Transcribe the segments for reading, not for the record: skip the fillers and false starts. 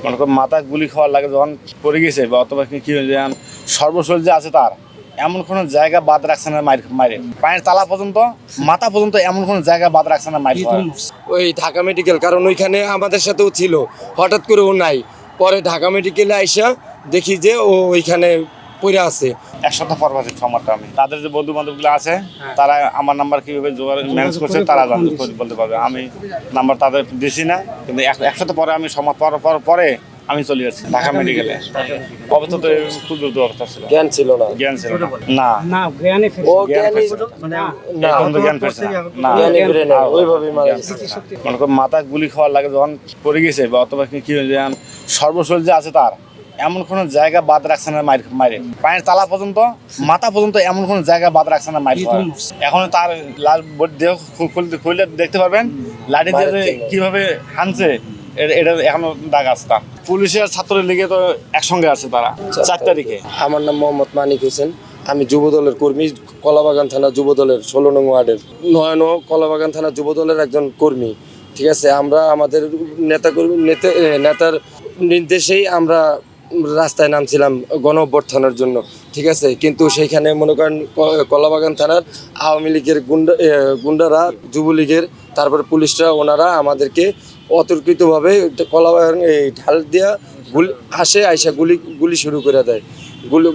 মনে করেন মাথায় গুলি খাওয়ার লাগে যখন পড়ে গেছে বা অথবা কি হয়েছে সর্বশরীর যে আছে তার এমন কোনো জায়গা বাদ রাখছে না মাইরে পায়ের তালা পর্যন্ত মাথা পর্যন্ত এমন কোনো জায়গা বাদ রাখছে না মাইরে ওই ঢাকা মেডিকেল, কারণ ওইখানে আমাদের সাথেও ছিল, হঠাৎ করে ও নাই, পরে ঢাকা মেডিকেলে আইসা দেখি যে ও ওইখানে পড়ে আছে। এক সপ্তাহ পর পাচ্ছি সময়টা আমি তাদের যে বন্ধু বান্ধবগুলো আছে তারা আমার নাম্বার কিভাবে জোগাড় ম্যানেজ করছে তারা বলতে পারবে। আমি নাম্বার তাদের দিছি না, কিন্তু এক সপ্তাহ পরে আমি সময় পরে আমি চলে যাচ্ছি ঢাকা মেডিকেলে। অবস্থা তো খুব দ্রুত অবস্থা ছিল, জ্ঞান ছিল না। জ্ঞান ছিল না, না জ্ঞানে ও জ্ঞান জ্ঞানী ফেরছে না, জ্ঞান ফেরছে না, জ্ঞানী ফিরে না, ওইভাবেই মারা গেছে। মনে করেন মাথায় গুলি খাওয়ার লাগে যখন পড়ে গেছে বা অথবা কি হয়েছে সর্বশরীর যে আছে তার এমন কোনো জায়গা বাদ রাখছে না মাইরে পায়ের তালা পর্যন্ত মাথা পর্যন্ত এমন কোনো জায়গা বাদ রাখছে না মাইরে। এখন তার লাশ দেহ খুললে দেখতে পারবেন লাঠি দিয়ে যে কিভাবে হানছে এটা এখনো দাগ আছে। তার পুলিশের ছাত্র লীগে তো একসঙ্গে আছে তারা 4 তারিখে। আমার নাম মোহাম্মদ মানিক হোসেন, আমি যুবদলের কর্মী, কলাবাগান থানা যুবদলের 16 নং ওয়ার্ডের নয়ন কলাবাগান থানা যুবদলের একজন কর্মী। ঠিক আছে, আমরা আমাদের নেতার নির্দেশেই আমরা রাস্তায় নামছিলাম গণ অভ্যর্থনের জন্য। ঠিক আছে, কিন্তু সেইখানে মনে করেন কলাবাগান থানার আওয়ামী লীগের গুন্ডারা, যুবলীগের, তারপরে পুলিশরা, ওনারা আমাদেরকে অতর্কিতভাবে কলাবাগান ঢাল দিয়া আইসা গুলি শুরু করে দেয়,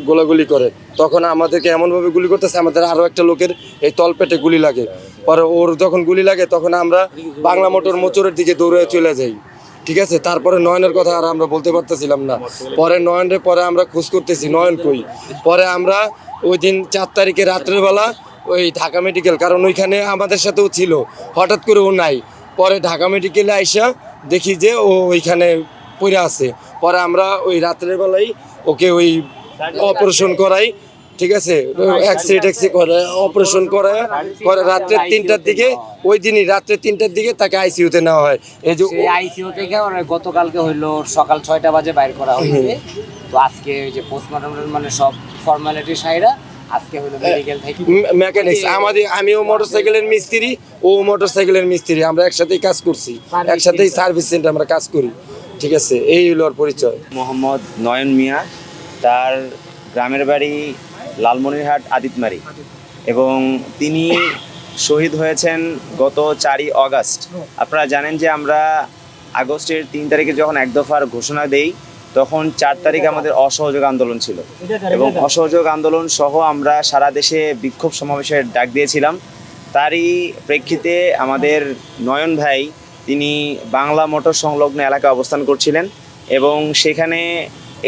গোলাগুলি করে। তখন আমাদেরকে এমনভাবে গুলি করতেছে, আমাদের আরও একটা লোকের এই তলপেটে গুলি লাগে। পরে ওর যখন গুলি লাগে তখন আমরা বাংলা মোটর মোচরের দিকে দৌড়ে চলে যাই। ঠিক আছে, তারপরে নয়নের কথা আর আমরা বলতে পারতেছিলাম না। পরে পরে আমরা খোঁজ করতেছি নয়ন কই। পরে আমরা ওই দিন 4 তারিখে রাত্রের বেলা ওই ঢাকা মেডিকেল, কারণ ওইখানে আমাদের সাথেও ছিল, হঠাৎ করে ও নাই, পরে ঢাকা মেডিকেলে আইসা দেখি যে ও ওইখানে পড়ে আছে। পরে আমরা ওই রাত্রের বেলায় ওকে ওই অপারেশন করাই। ঠিক আছে, এক্সরে করে অপারেশন করে রাত্রে 3টার দিকে, ওই দিনই রাত্রে 3টার দিকে তাকে আইসিইউতে নেওয়া হয়। এই যে আইসিইউ থেকে গতকালকে হইলো সকাল 6টা বাজে বাইর করা হয়েছে। তো আজকে ওই যে পোস্টমর্টম মানে সব ফর্মালিটি সাইরা আজকে হলো মেডিকেল থেকে মেকানিক্স, আমিও মোটরসাইকেলের মিস্ত্রি, ও মোটরসাইকেলের মিস্ত্রি, আমরা একসাথেই কাজ করছি, একসাথেই সার্ভিস সেন্টার আমরা কাজ করি। ঠিক আছে, এই হলো ওর পরিচয়। মোহাম্মদ নয়ন মিয়া, তার গ্রামের বাড়ি লালমনিরহাট আদিতমারি, এবং তিনি শহীদ হয়েছেন গত 4ই অগাস্ট। আপনারা জানেন যে আমরা আগস্টের 3 তারিখে যখন এক দফার ঘোষণা দেই তখন 4 তারিখে আমাদের অসহযোগ আন্দোলন ছিল, এবং অসহযোগ আন্দোলন সহ আমরা সারা দেশে বিক্ষোভ সমাবেশের ডাক দিয়েছিলাম। তারই প্রেক্ষিতে আমাদের নয়ন ভাই তিনি বাংলা মোটর সংলগ্ন এলাকায় অবস্থান করছিলেন, এবং সেখানে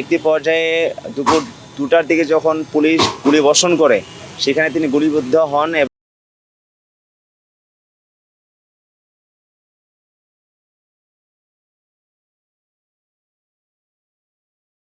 একটি পর্যায়ে দুপুর 2টার দিকে যখন পুলিশ গুলি বর্ষণ করে সেখানে তিনি গুলিবিদ্ধ হন।